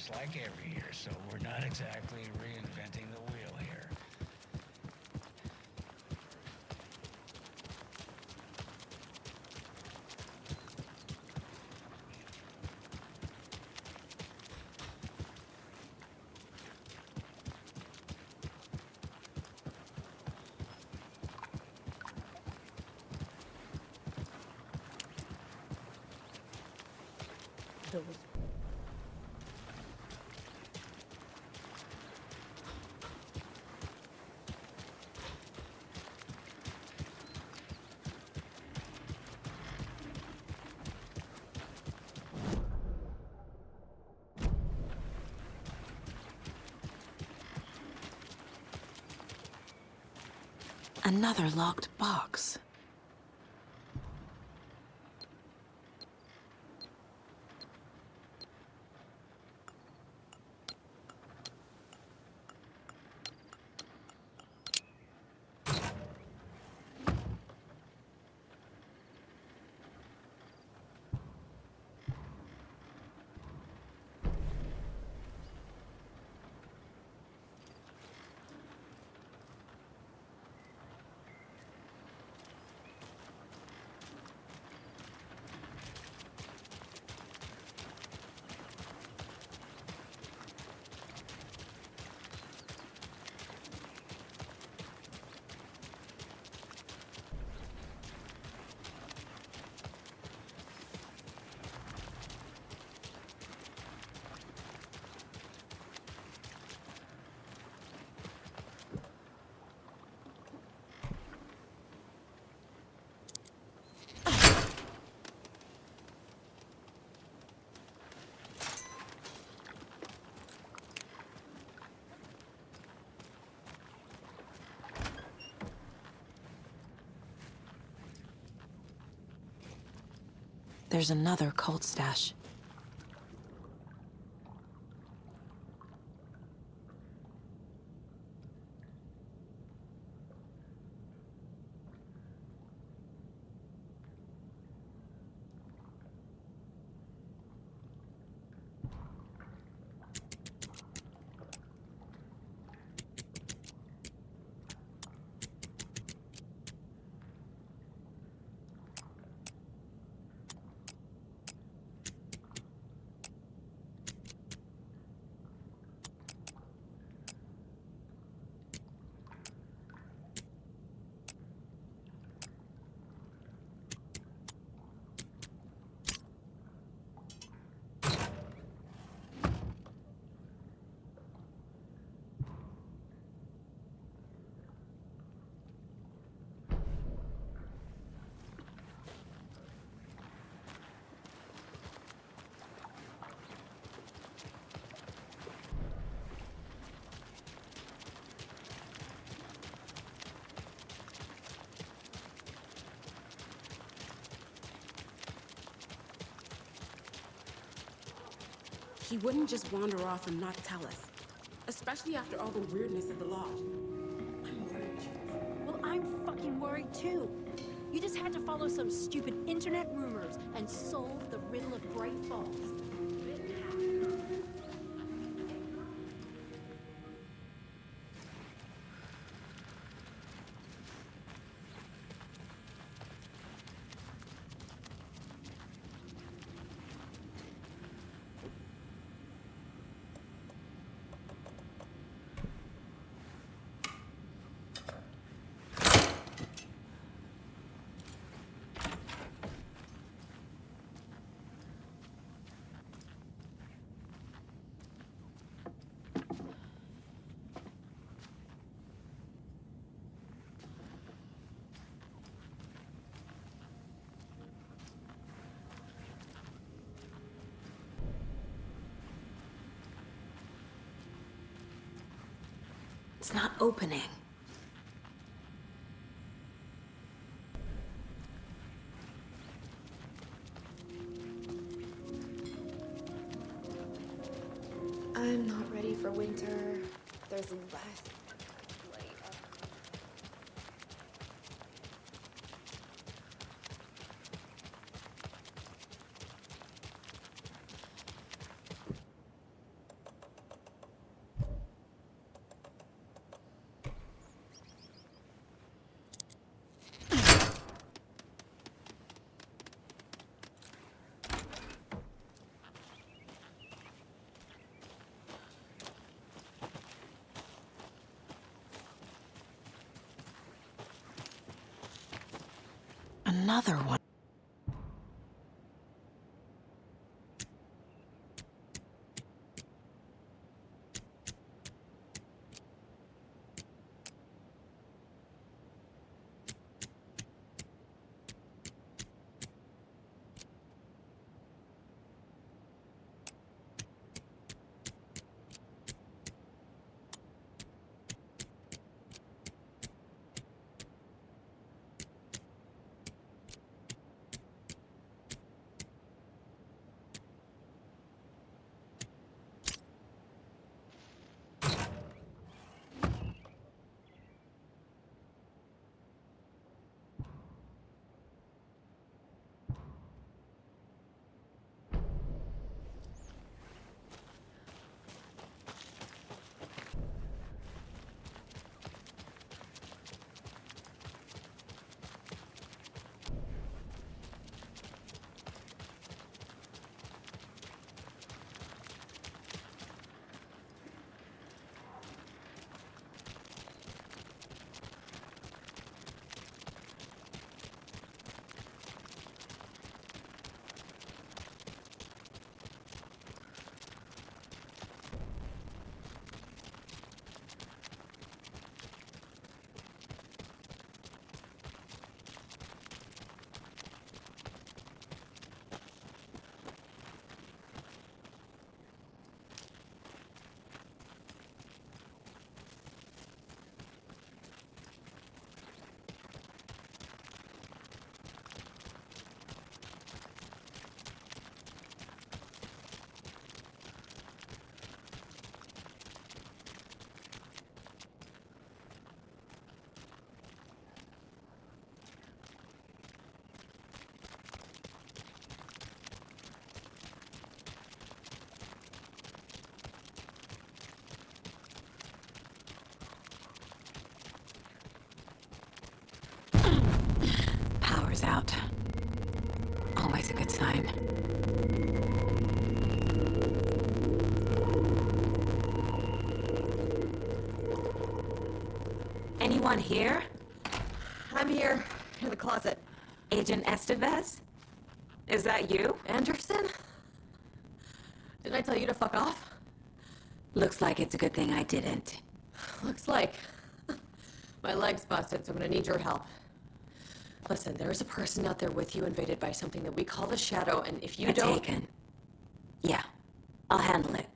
just like every year, so we're not exactly reinventing the wheel here. Another locked box. There's another cult stash. He wouldn't just wander off and not tell us, especially after all the weirdness at the lodge. I'm worried. Well, I'm fucking worried too. You just had to follow some stupid internet rumors and solve the riddle of Bright Falls. It's not opening. I'm not ready for winter. There's less light up. Another one. Power's out. Always a good sign. Anyone here? I'm here, in the closet. Agent Estevez? Is that you? Anderson? Didn't I tell you to fuck off? Looks like it's a good thing I didn't. Looks like. My leg's busted, so I'm gonna need your help. Listen, there is a person out there with you invaded by something that we call the Shadow, and if you don't... Taken. Yeah, I'll handle it.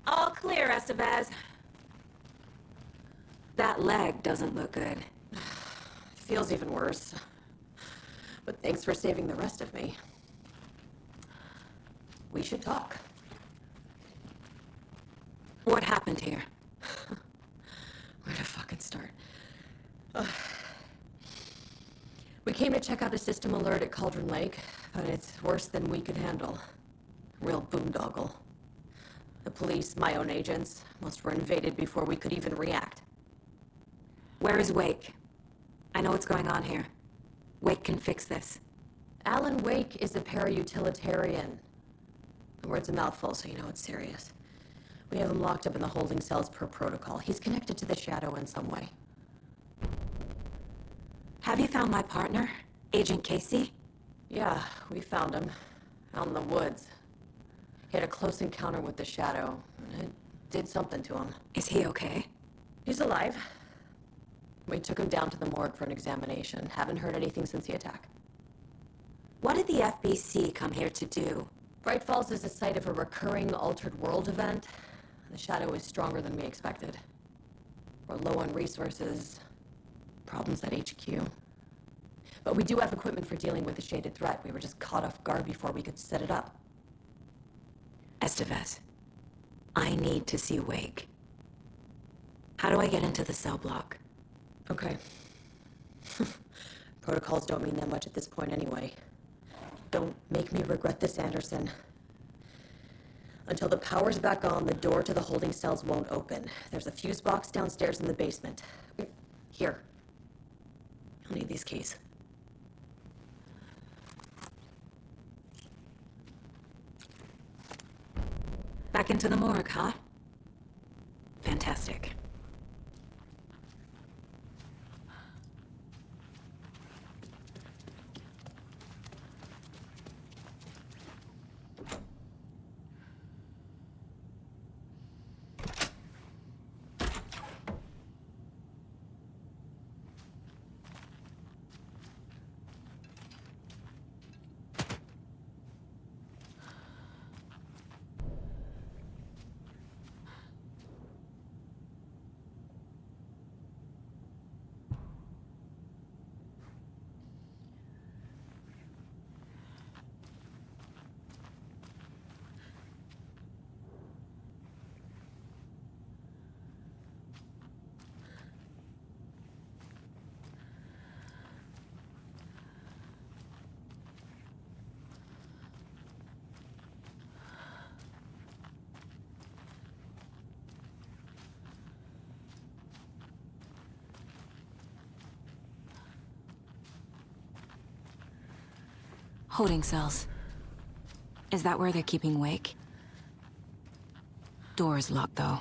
All clear, Estevez. That leg doesn't look good. Feels even worse. But thanks for saving the rest of me. We should talk. What happened here? Where to fucking start? We came to check out a system alert at Cauldron Lake, but it's worse than we could handle. Real boondoggle. The police, my own agents, most were invaded before we could even react. Where is Wake? I know what's going on here. Wake can fix this. Alan Wake is a para-utilitarian. The word's a mouthful, so you know it's serious. We have him locked up in the holding cells per protocol. He's connected to the Shadow in some way. Have you found my partner, Agent Casey? Yeah, we found him. Out in the woods. He had a close encounter with the shadow. It did something to him. Is he okay? He's alive. We took him down to the morgue for an examination. Haven't heard anything since the attack. What did the FBC come here to do? Bright Falls is the site of a recurring altered world event. The shadow is stronger than we expected. We're low on resources. Problems at HQ. But we do have equipment for dealing with the shaded threat. We were just caught off guard before we could set it up. Estevez, I need to see Wake. How do I get into the cell block? Okay. Protocols don't mean that much at this point anyway. Don't make me regret this, Anderson. Until the power's back on, the door to the holding cells won't open. There's a fuse box downstairs in the basement. Here. You'll need these keys. Back into the morgue, huh? Fantastic. Holding cells. Is that where they're keeping Wake? Door's locked, though.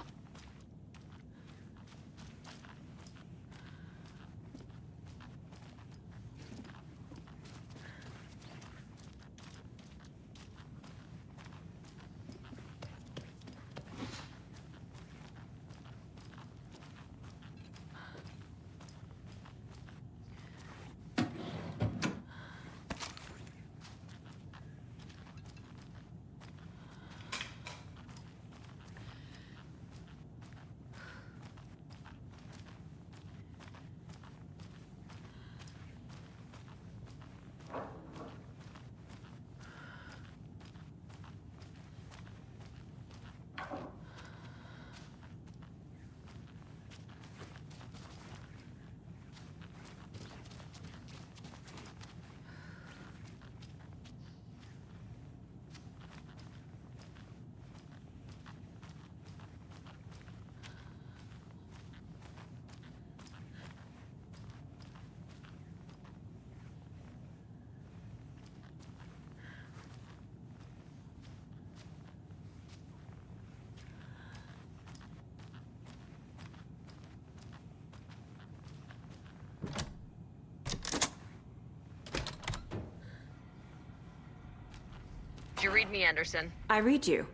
Did you read me, Anderson? I read you.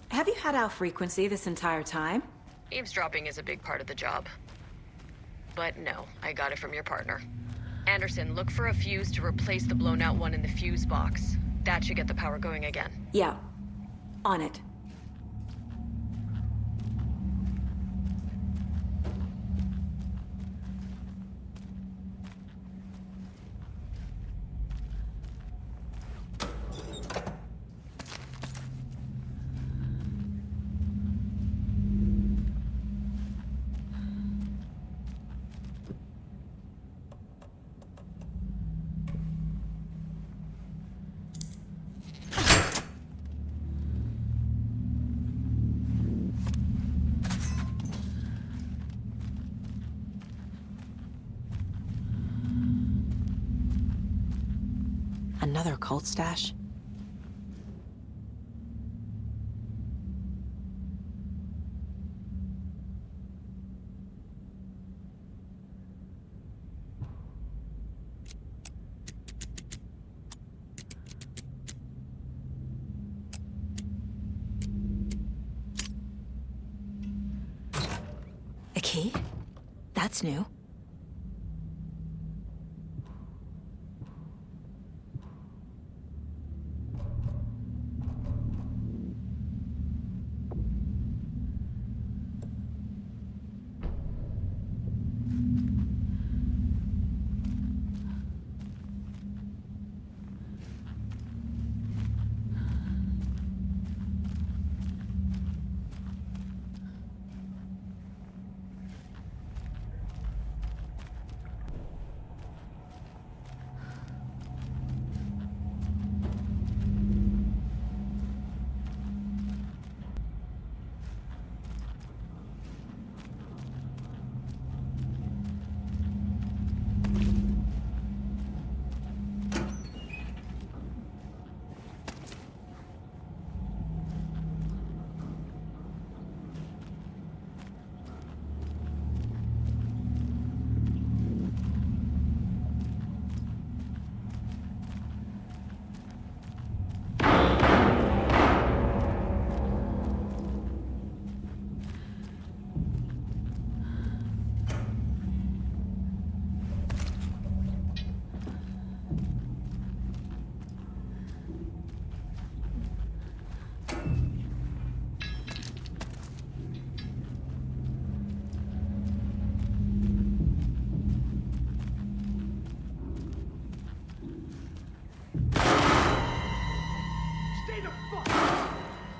Have you had our frequency this entire time? Eavesdropping is a big part of the job. But no, I got it from your partner. Anderson, look for a fuse to replace the blown out one in the fuse box. That should get the power going again. Yeah. On it. Another cult stash? That's new.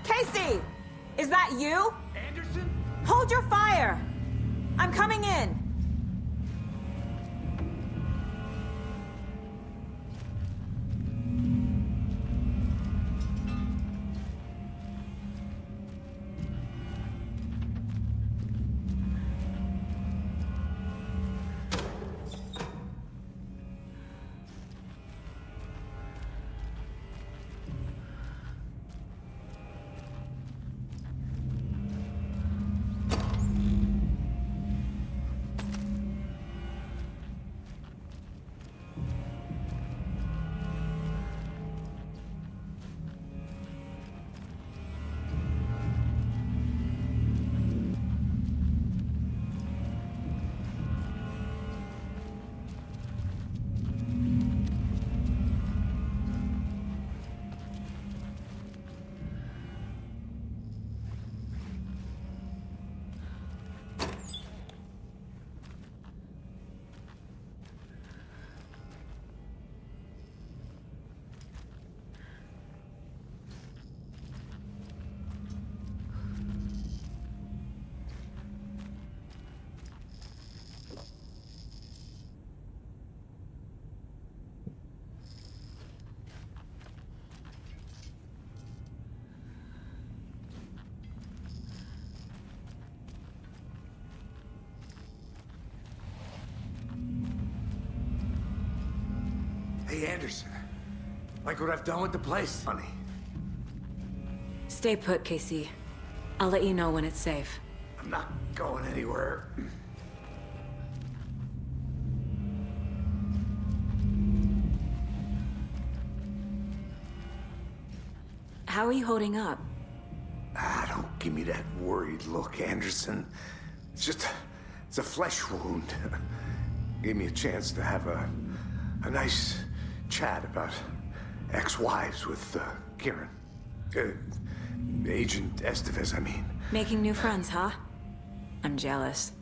Casey! Is that you? Anderson? Hold your fire! I'm coming in! Hey, Anderson. Like what I've done with the place, honey. Stay put, Casey. I'll let you know when it's safe. I'm not going anywhere. How are you holding up? Don't give me that worried look, Anderson. It's a flesh wound. Gave me a chance to have a nice chat about ex-wives with Kieran. Agent Estevez, I mean. Making new friends, huh? I'm jealous.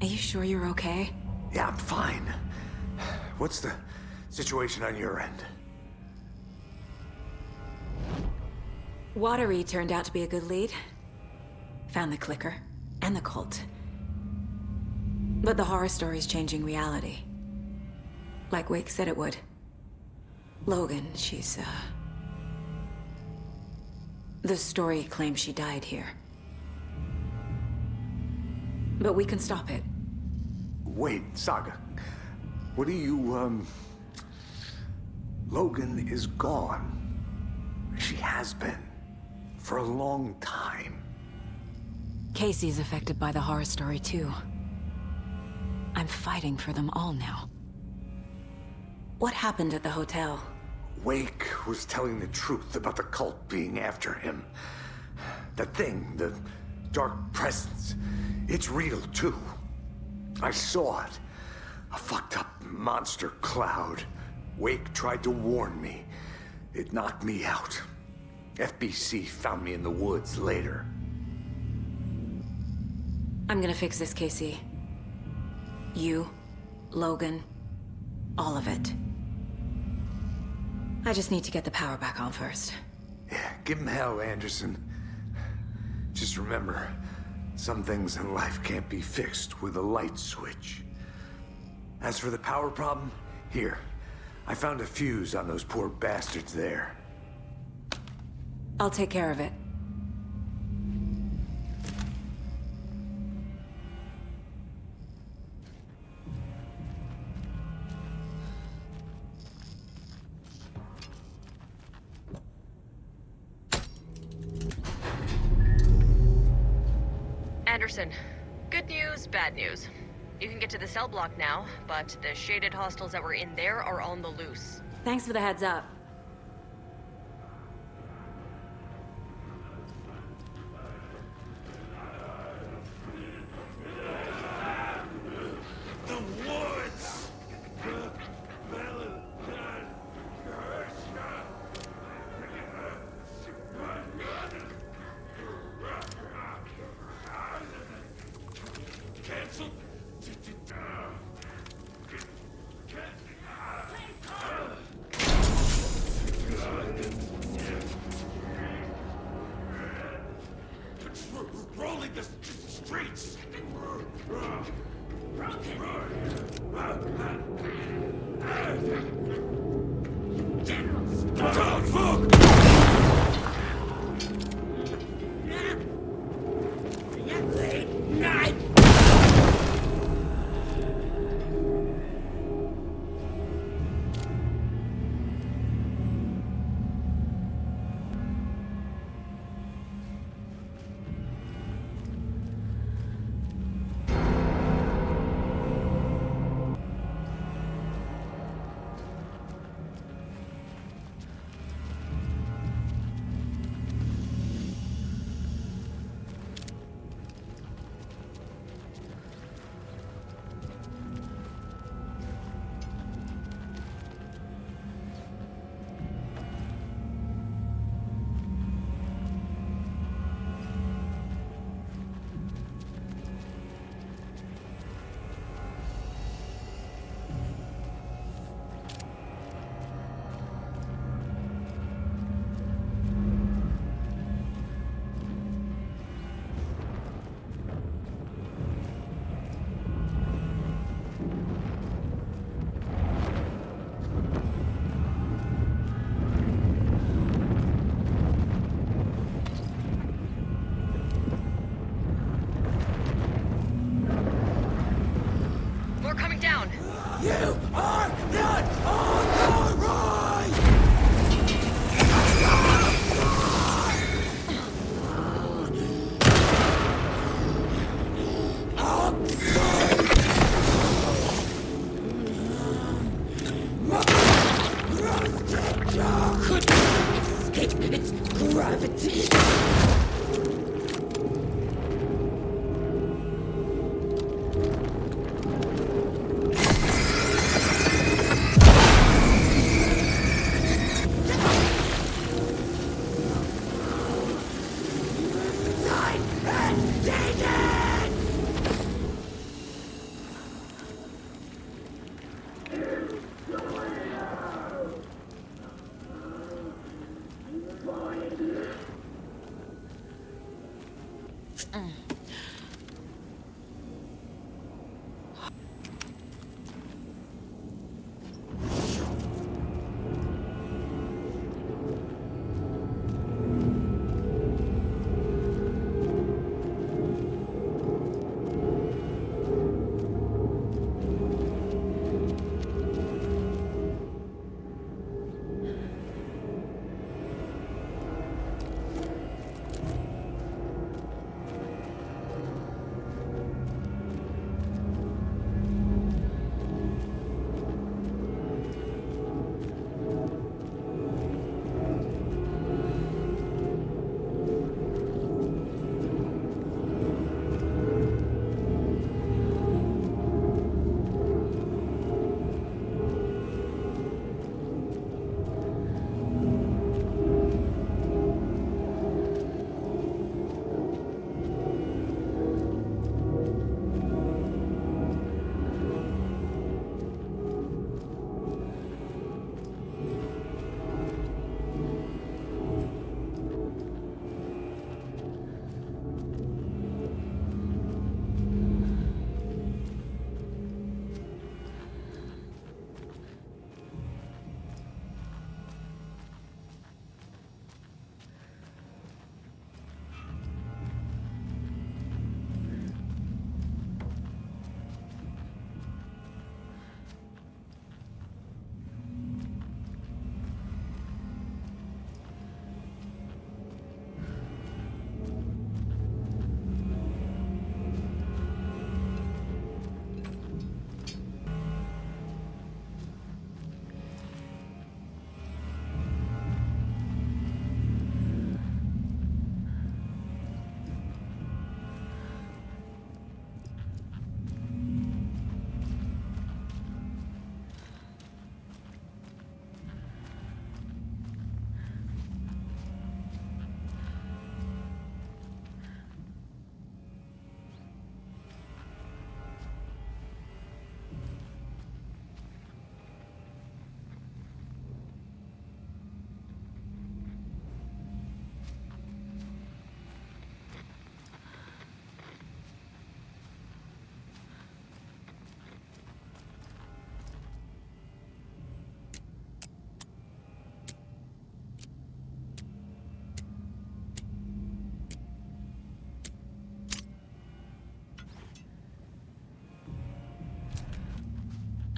Are you sure you're okay? Yeah, I'm fine. What's the situation on your end? Watery turned out to be a good lead. Found the clicker and the cult. But the horror story's changing reality. Like Wake said it would. Logan, she's, the story claims she died here. But we can stop it. Wait, Saga. What do you, Logan is gone. She has been. For a long time. Casey's affected by the horror story, too. I'm fighting for them all now. What happened at the hotel? Wake was telling the truth about the cult being after him. That thing, the dark presence, It's real, too. I saw it. A fucked up monster cloud. Wake tried to warn me. It knocked me out. FBC found me in the woods later. I'm gonna fix this, Casey. You, Logan, all of it. I just need to get the power back on first. Yeah, give him hell, Anderson. Just remember, some things in life can't be fixed with a light switch. As for the power problem, here. I found a fuse on those poor bastards there. I'll take care of it. Anderson, good news, bad news. You can get to the cell block now, but the shaded hostiles that were in there are on the loose. Thanks for the heads up. The woods! Cancel. Rolling the streets. Don't fuck!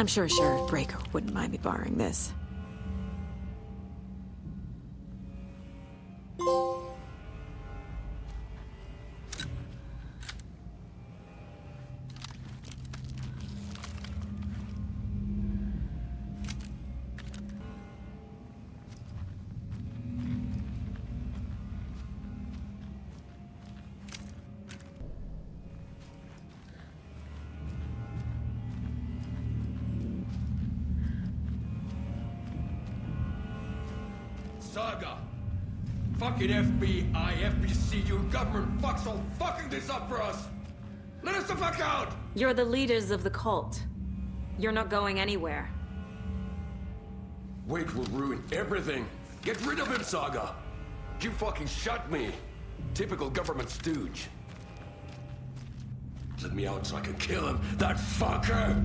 I'm sure Sheriff Breaker wouldn't mind me borrowing this. Saga! Fucking FBI, FBC, your government fucks all fucking this up for us! Let us the fuck out! You're the leaders of the cult. You're not going anywhere. Wake will ruin everything! Get rid of him, Saga! You fucking shot me! Typical government stooge. Let me out so I can kill him, that fucker!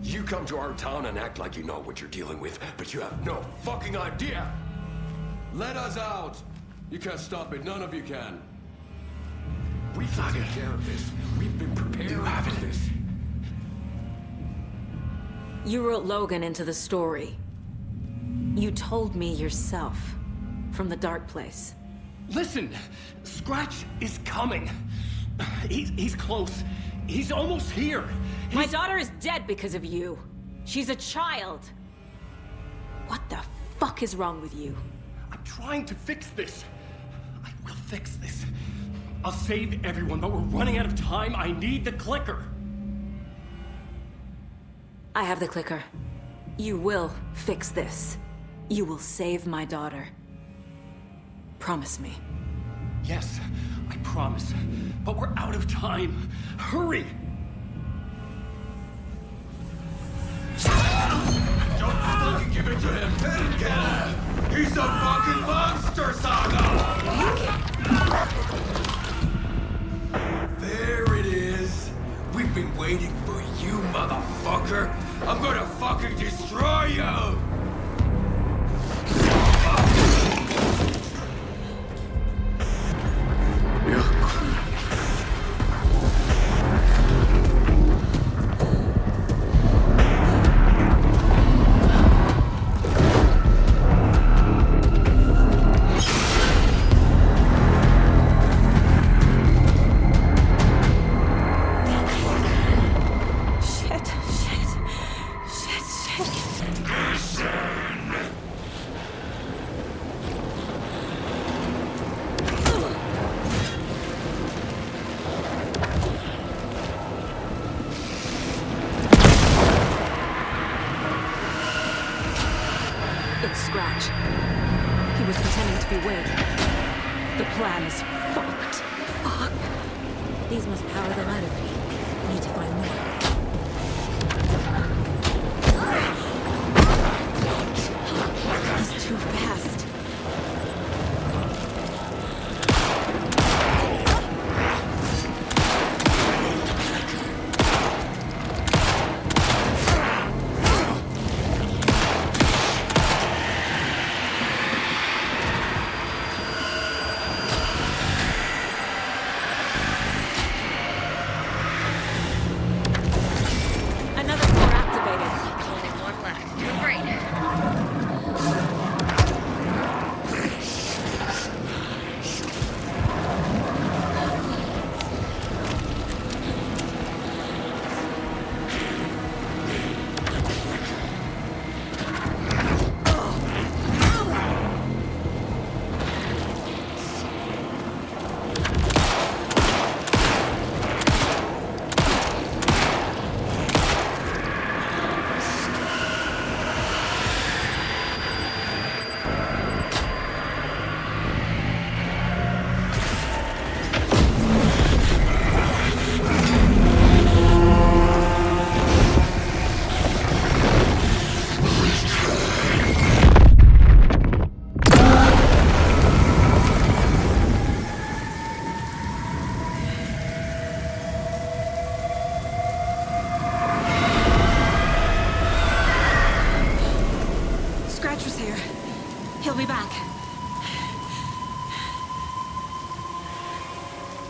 You come to our town and act like you know what you're dealing with, but you have no fucking idea! Let us out! You can't stop it, none of you can. We can take care of this. We've been prepared for this. You wrote Logan into the story. You told me yourself. From the dark place. Listen! Scratch is coming. He's close. He's almost here. My daughter is dead because of you. She's a child. What the fuck is wrong with you? I'm trying to fix this. I will fix this. I'll save everyone, but we're running out of time. I need the clicker. I have the clicker. You will fix this. You will save my daughter. Promise me. Yes, I promise. But we're out of time. Hurry! Don't fucking give it to him! Kill him! He's a fucking monster, Saga! There it is! We've been waiting for you, motherfucker! I'm gonna fucking destroy you! Scratch. He was pretending to be Wig. The plan is fucked. Fuck. These must power the ladder. Need to find more. He's too fast.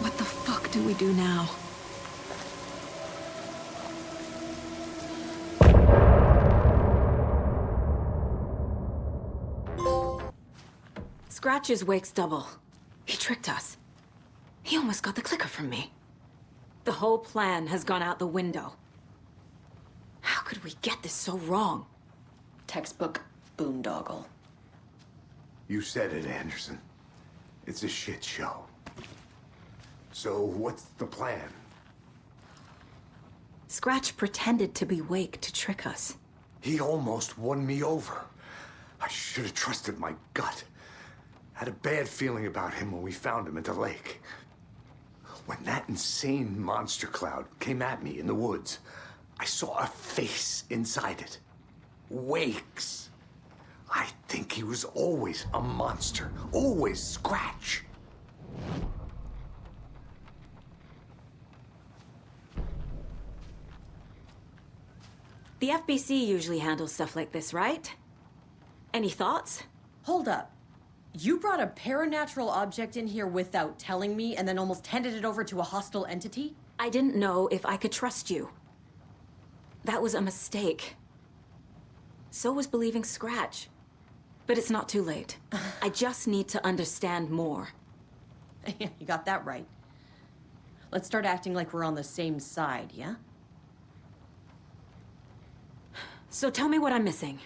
What the fuck do we do now? Scratch is Wake's double. He tricked us. He almost got the clicker from me. The whole plan has gone out the window. How could we get this so wrong? Textbook boondoggle. You said it, Anderson. It's a shit show. So what's the plan? Scratch pretended to be Wake to trick us. He almost won me over. I should have trusted my gut. Had a bad feeling about him when we found him at the lake. When that insane monster cloud came at me in the woods, I saw a face inside it. Wake's. I think he was always a monster. Always Scratch. The FBC usually handles stuff like this, right? Any thoughts? Hold up. You brought a paranatural object in here without telling me and then almost handed it over to a hostile entity? I didn't know if I could trust you. That was a mistake. So was believing Scratch. But it's not too late. I just need to understand more. You got that right. Let's start acting like we're on the same side, yeah? So tell me what I'm missing.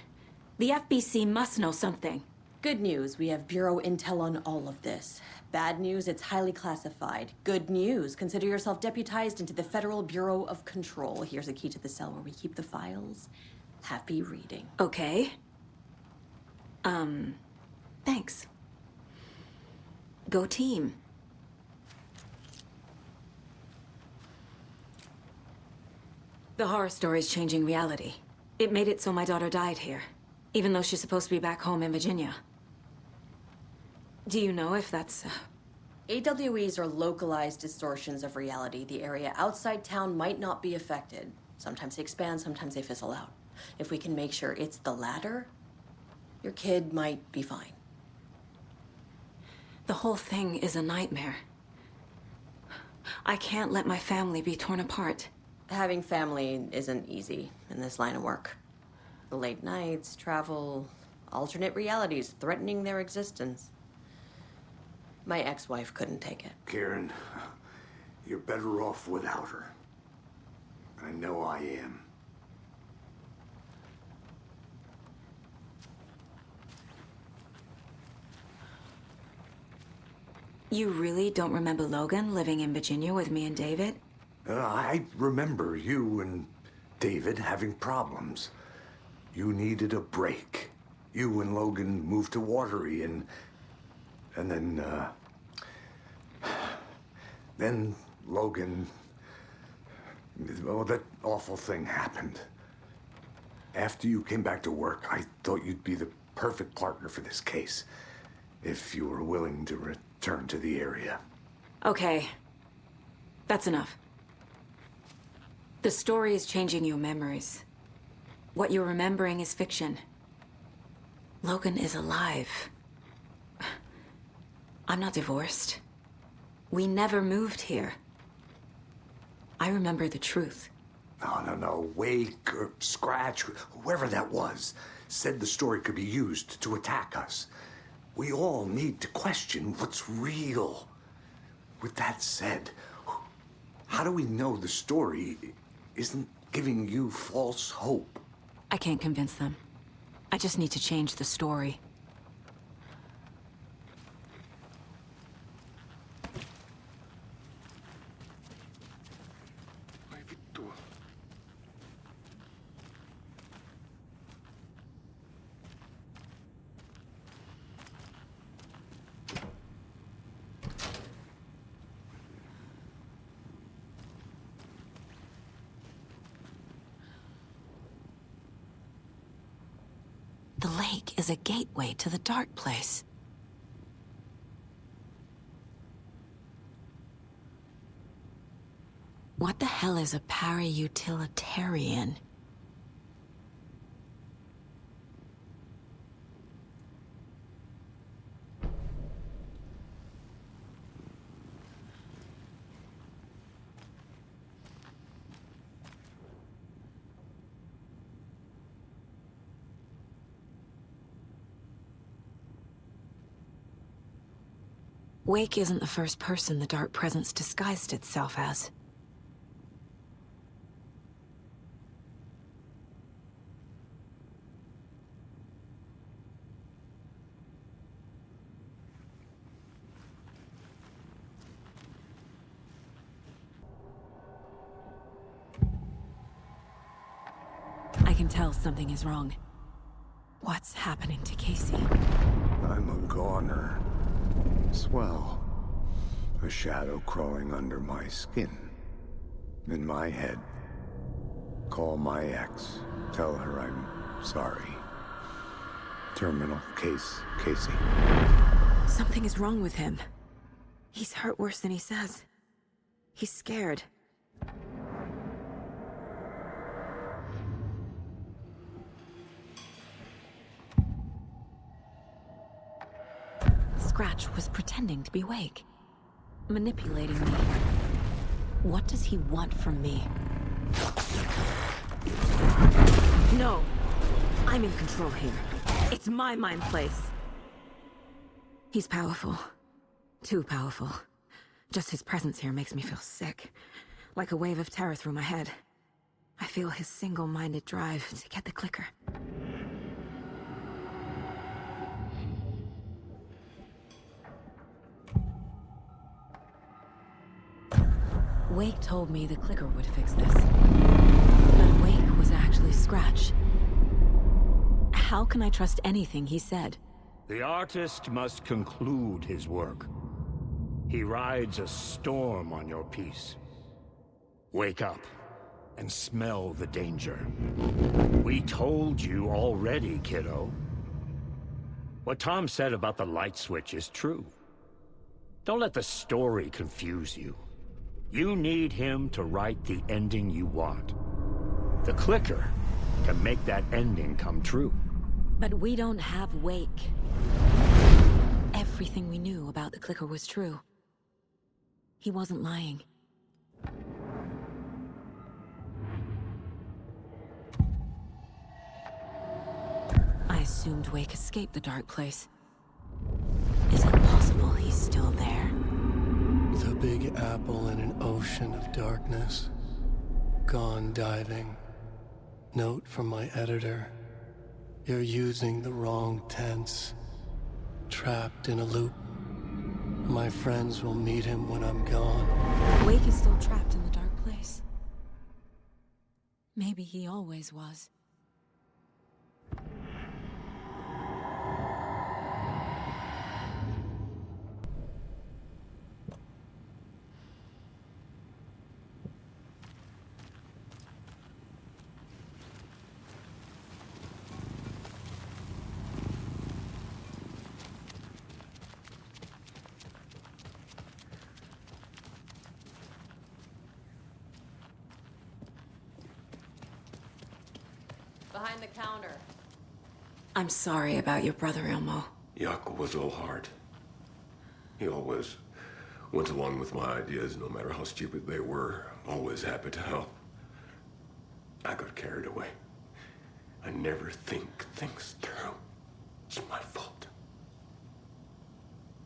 The FBC must know something. Good news, we have Bureau intel on all of this. Bad news, it's highly classified. Good news, consider yourself deputized into the Federal Bureau of Control. Here's a key to the cell where we keep the files. Happy reading. Okay. Thanks. Go team. The horror story's changing reality. It made it so my daughter died here, even though she's supposed to be back home in Virginia. Do you know if that's... AWEs are localized distortions of reality. The area outside town might not be affected. Sometimes they expand, sometimes they fizzle out. If we can make sure it's the latter, your kid might be fine. The whole thing is a nightmare. I can't let my family be torn apart. Having family isn't easy in this line of work. The late nights, travel, alternate realities threatening their existence. My ex-wife couldn't take it. Karen, you're better off without her. I know I am. You really don't remember Logan living in Virginia with me and David? I remember you and David having problems. You needed a break. You and Logan moved to Watery and then Logan, well, that awful thing happened. After you came back to work, I thought you'd be the perfect partner for this case, if you were willing to return to the area. Okay. That's enough. The story is changing your memories. What you're remembering is fiction. Logan is alive. I'm not divorced. We never moved here. I remember the truth. No. Wake or Scratch, whoever that was, said the story could be used to attack us. We all need to question what's real. With that said, how do we know the story isn't giving you false hope? I can't convince them. I just need to change the story. The lake is a gateway to the dark place. What the hell is a para-utilitarian? Wake isn't the first person the dark presence disguised itself as. I can tell something is wrong. What's happening to Casey? I'm a goner. Swell. A shadow crawling under my skin. In my head. Call my ex. Tell her I'm sorry. Terminal case, Casey. Something is wrong with him. He's hurt worse than he says. He's scared. Scratch was pretending to be Wake. Manipulating me. What does he want from me? No! I'm in control here. It's my mind place. He's powerful. Too powerful. Just his presence here makes me feel sick. Like a wave of terror through my head. I feel his single-minded drive to get the clicker. Wake told me the clicker would fix this. But Wake was actually Scratch. How can I trust anything he said? The artist must conclude his work. He rides a storm on your piece. Wake up and smell the danger. We told you already, kiddo. What Tom said about the light switch is true. Don't let the story confuse you. You need him to write the ending you want. The clicker can make that ending come true. But we don't have Wake. Everything we knew about the clicker was true. He wasn't lying. I assumed Wake escaped the dark place. Is it possible he's still there? The Big Apple in an ocean of darkness. Gone diving. Note from my editor. You're using the wrong tense. Trapped in a loop. My friends will meet him when I'm gone. Wake is still trapped in the dark place. Maybe he always was. Behind the counter. I'm sorry about your brother, Ilmo. Yaakov was all heart. He always went along with my ideas, no matter how stupid they were. Always happy to help. I got carried away. I never think things through. It's my fault.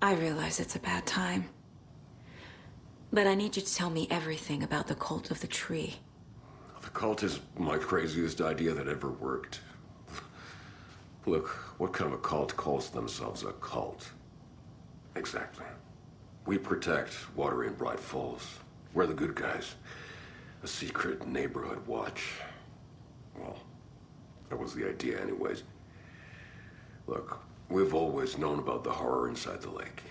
I realize it's a bad time. But I need you to tell me everything about the cult of the tree. The cult is my craziest idea that ever worked. Look, what kind of a cult calls themselves a cult? Exactly. We protect water in Bright Falls. We're the good guys. A secret neighborhood watch. Well, that was the idea anyways. Look, we've always known about the horror inside the lake.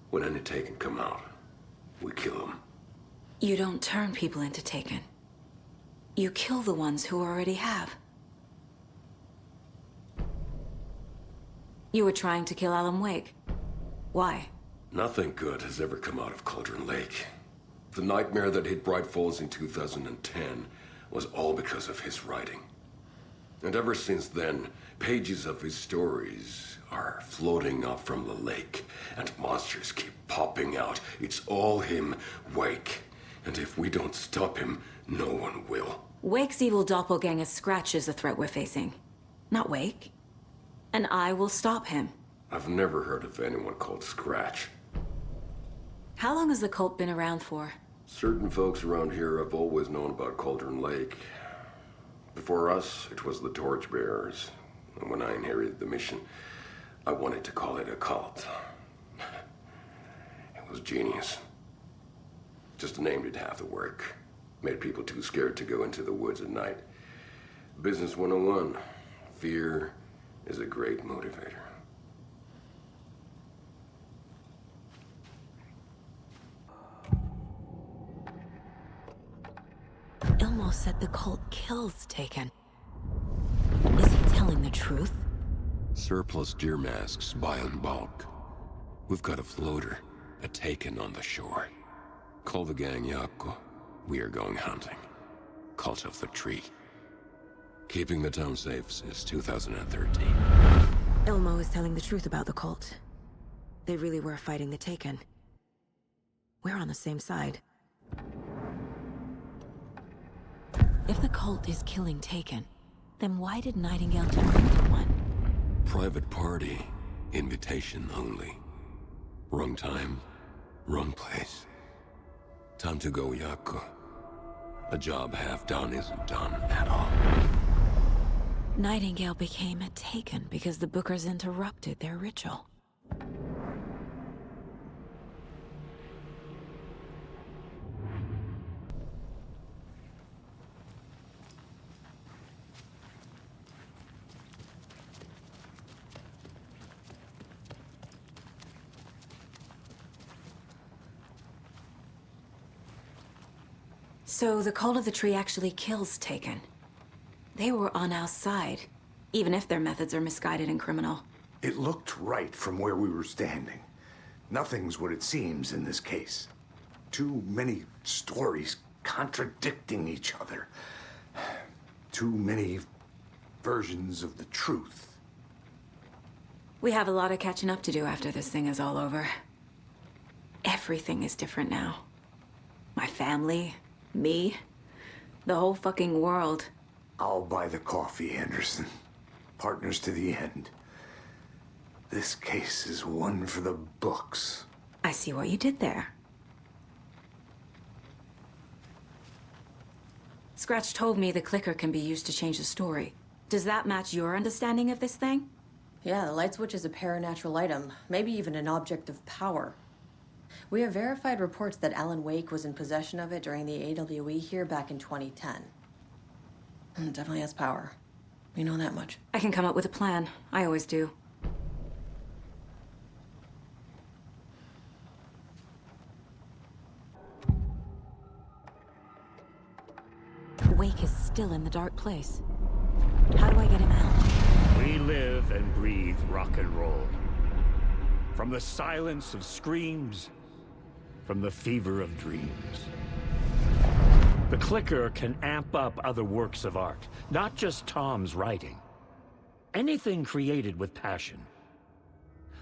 When any Taken come out, we kill them. You don't turn people into Taken. You kill the ones who already have. You were trying to kill Alan Wake. Why? Nothing good has ever come out of Cauldron Lake. The nightmare that hit Bright Falls in 2010 was all because of his writing. And ever since then, pages of his stories are floating up from the lake, and monsters keep popping out. It's all him, Wake. And if we don't stop him, no one will. Wake's evil doppelganger Scratch is the threat we're facing. Not Wake. And I will stop him. I've never heard of anyone called Scratch. How long has the cult been around for? Certain folks around here have always known about Cauldron Lake. Before us, it was the Torchbearers. And when I inherited the mission, I wanted to call it a cult. It was genius. Just a name did half the work. Made people too scared to go into the woods at night. Business 101. Fear is a great motivator. Ilmo said the cult kills Taken. Is he telling the truth? Surplus deer masks buy in bulk. We've got a floater, a Taken on the shore. Call the gang Yako. We are going hunting. Cult of the Tree. Keeping the town safe since 2013. Ilmo is telling the truth about the cult. They really were fighting the Taken. We're on the same side. If the cult is killing Taken, then why did Nightingale turn into one? Private party. Invitation only. Wrong time, wrong place. Time to go, Yako. A job half done isn't done at all. Nightingale became a Taken because the Bookers interrupted their ritual. So the Cult of the Tree actually kills Taken. They were on our side, even if their methods are misguided and criminal. It looked right from where we were standing. Nothing's what it seems in this case. Too many stories contradicting each other. Too many versions of the truth. We have a lot of catching up to do after this thing is all over. Everything is different now. My family, me, the whole fucking world. I'll buy the coffee, Anderson. Partners to the end. This case is one for the books. I see what you did there. Scratch told me the clicker can be used to change the story. Does that match your understanding of this thing? Yeah, the light switch is a paranatural item, maybe even an object of power. We have verified reports that Alan Wake was in possession of it during the AWE here back in 2010. It definitely has power. We know that much. I can come up with a plan. I always do. Wake is still in the dark place. How do I get him out? We live and breathe rock and roll. From the silence of screams, from the fever of dreams. The clicker can amp up other works of art, not just Tom's writing. Anything created with passion.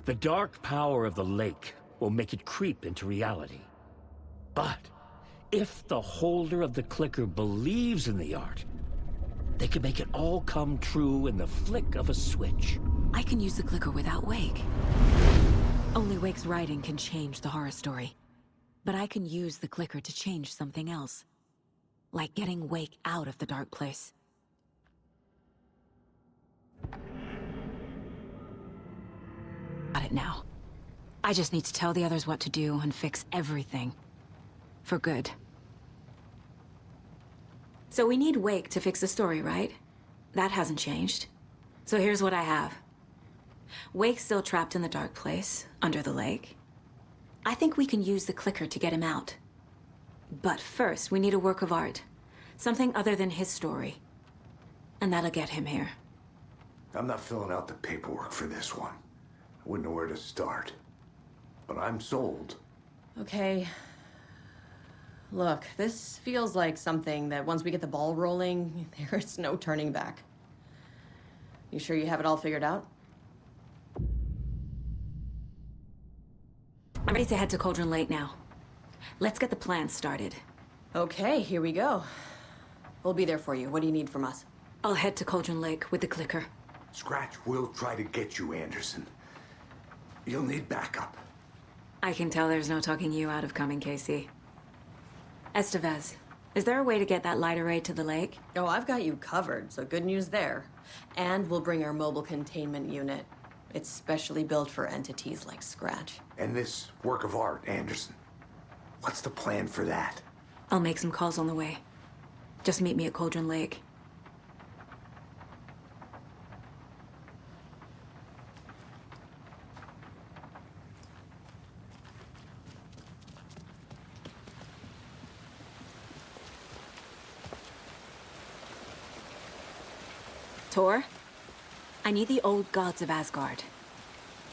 The dark power of the lake will make it creep into reality. But if the holder of the clicker believes in the art, they can make it all come true in the flick of a switch. I can use the clicker without Wake. Only Wake's writing can change the horror story. But I can use the clicker to change something else. Like getting Wake out of the dark place. Got it now. I just need to tell the others what to do and fix everything. For good. So we need Wake to fix the story, right? That hasn't changed. So here's what I have. Wake's still trapped in the dark place, under the lake. I think we can use the clicker to get him out. But first, we need a work of art. Something other than his story. And that'll get him here. I'm not filling out the paperwork for this one. I wouldn't know where to start. But I'm sold. Okay. Look, this feels like something that once we get the ball rolling, there's no turning back. You sure you have it all figured out? I'm ready to head to Cauldron Lake now. Let's get the plan started. Okay, here we go. We'll be there for you. What do you need from us? I'll head to Cauldron Lake with the clicker. Scratch will try to get you, Anderson. You'll need backup. I can tell there's no talking you out of coming, Casey. Estevez, is there a way to get that light array to the lake? Oh, I've got you covered, so good news there. And we'll bring our mobile containment unit. It's specially built for entities like Scratch. And this work of art, Anderson. What's the plan for that? I'll make some calls on the way. Just meet me at Cauldron Lake. Tor, I need the old gods of Asgard.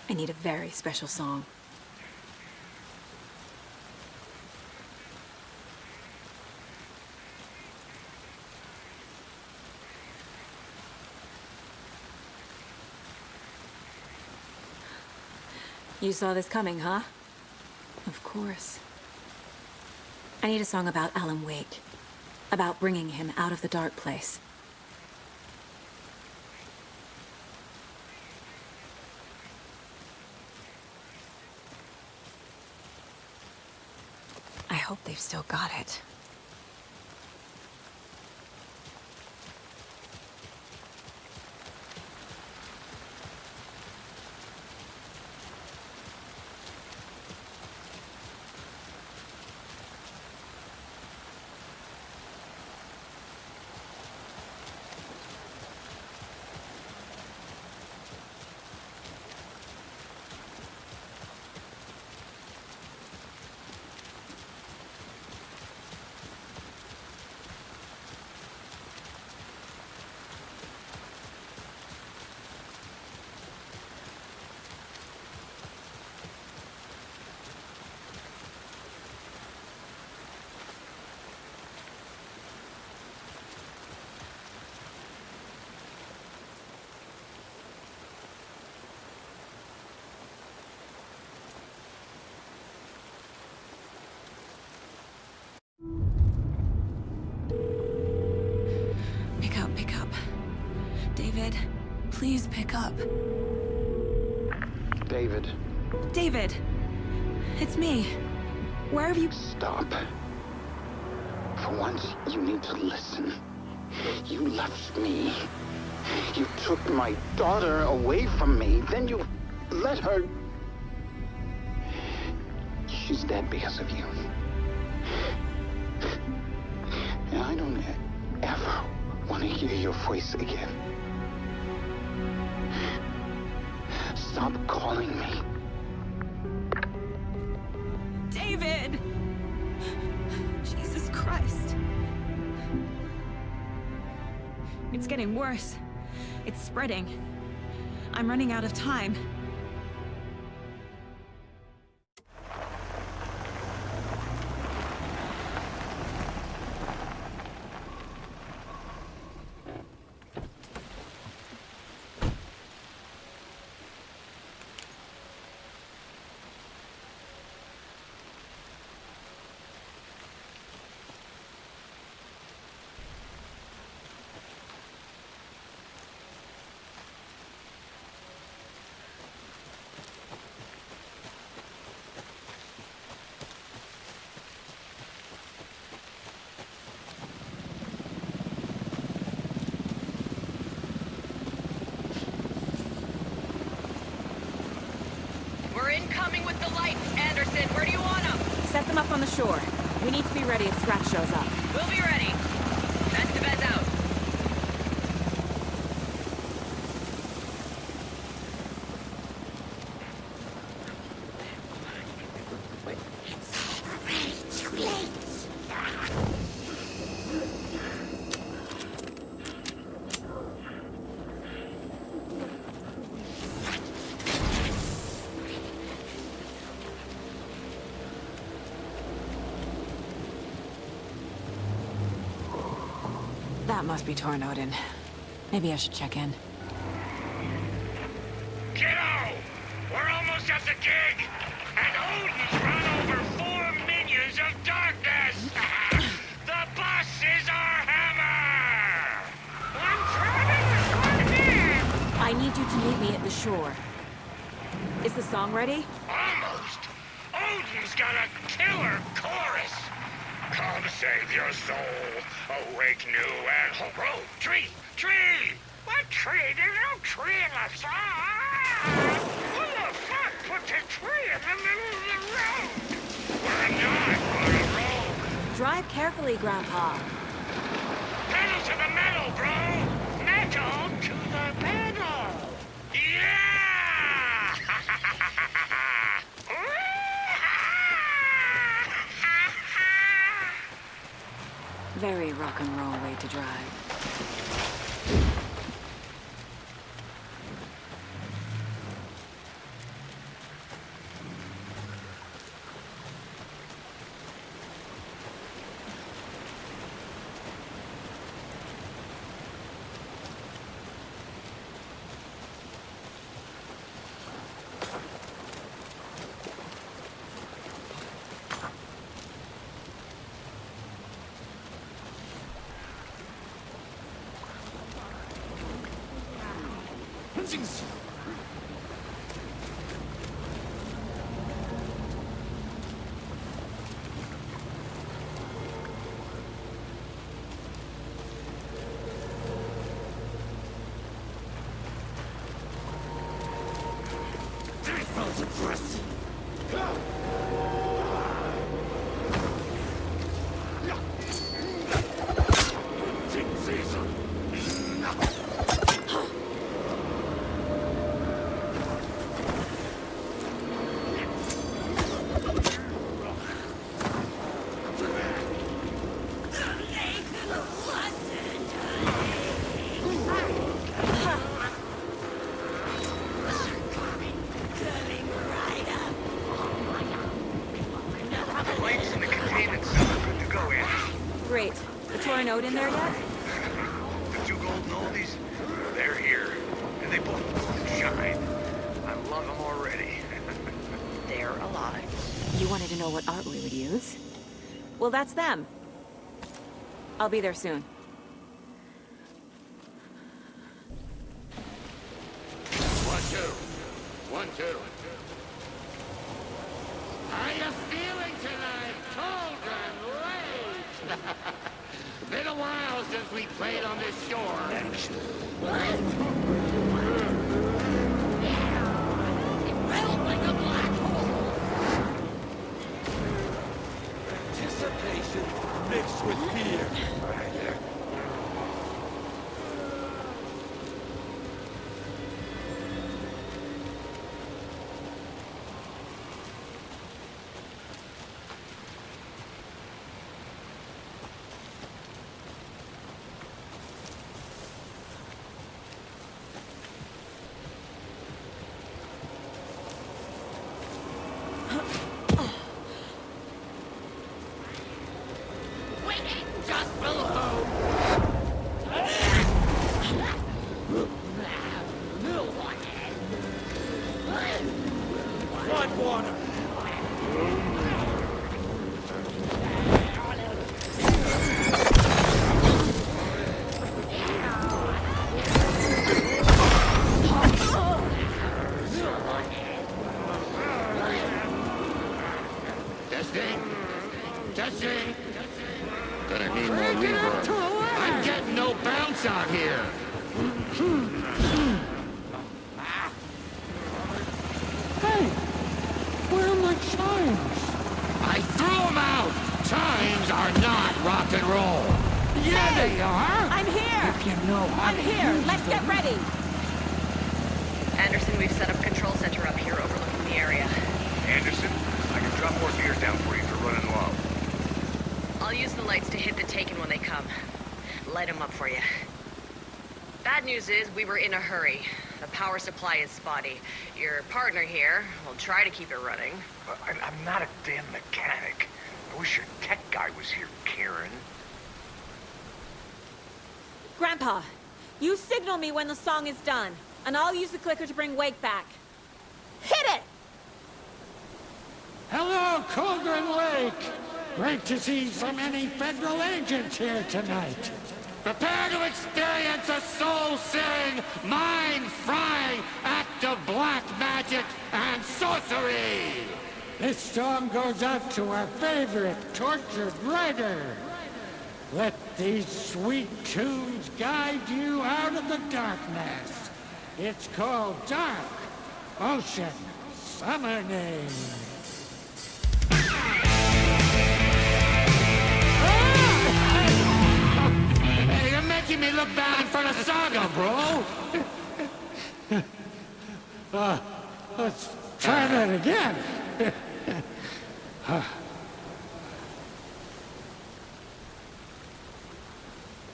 I need a very special song. You saw this coming, huh? Of course. I need a song about Alan Wake. About bringing him out of the dark place. I hope they've still got it. Pick up. David, please pick up. David. David! It's me. Where have you... Stop. For once, you need to listen. You left me. You took my daughter away from me. Then you let her... She's dead because of you. And I don't ever want to hear your voice again. Stop calling me. David! Jesus Christ. It's getting worse. It's spreading. I'm running out of time. Incoming with the lights, Anderson. Where do you want them? Set them up on the shore. We need to be ready if Scratch shows up. We'll be ready. Estevez out. That must be Tornodin. Maybe I should check in. Kiddo! We're almost at the gig! And Odin's run over 4 minions of darkness! The boss is our hammer! I'm trying to record him! I need you to meet me at the shore. Is the song ready? Almost. Odin's got a killer chorus. Come save your soul. Awake new and whole. Tree! Tree! What tree? There's no tree in the song! Who the fuck put the tree in the middle of the road? We're not on a road. Drive carefully, Grandpa. Pedal to the metal, bro! Metal to the pedal! Yeah! Very rock and roll way to drive. Great. The touring note in there yet? The two golden oldies, they're here. And they both shine. I love them already. They're alive. You wanted to know what art we would use? Well, that's them. I'll be there soon. 1, 2. 1, 2. How you feeling tonight, Cauldron Lake? Been a while since we played on this shore. Thanks. It felt like a black hole. Anticipation mixed with fear. Just below. Flood water. Testing. Gonna need more reverb. I'm getting no bounce out here. Hey, where are my chimes? I threw them out. Chimes are not rock and roll. Yeah, they are. I'm here! If you know how I'm here! Let's get ready! Anderson, we've set up a control center up here overlooking the area. Anderson, I can drop more gear down for you if you're running low. I'll use the lights to hit the Taken when they come. Light them up for you. Bad news is we were in a hurry. The power supply is spotty. Your partner here will try to keep it running. I'm not a damn mechanic. I wish your tech guy was here, Karen. Grandpa, you signal me when the song is done, and I'll use the clicker to bring Wake back. Hit it! Hello, Cauldron Lake. Great to see so many federal agents here tonight. Prepare to experience a soul-searing, mind-frying act of black magic. magic and sorcery! This song goes out to our favorite tortured writer. Let these sweet tunes guide you out of the darkness. It's called Dark Ocean Summoning. Hey, you're making me look bad in front of Saga, bro. Let's try that again.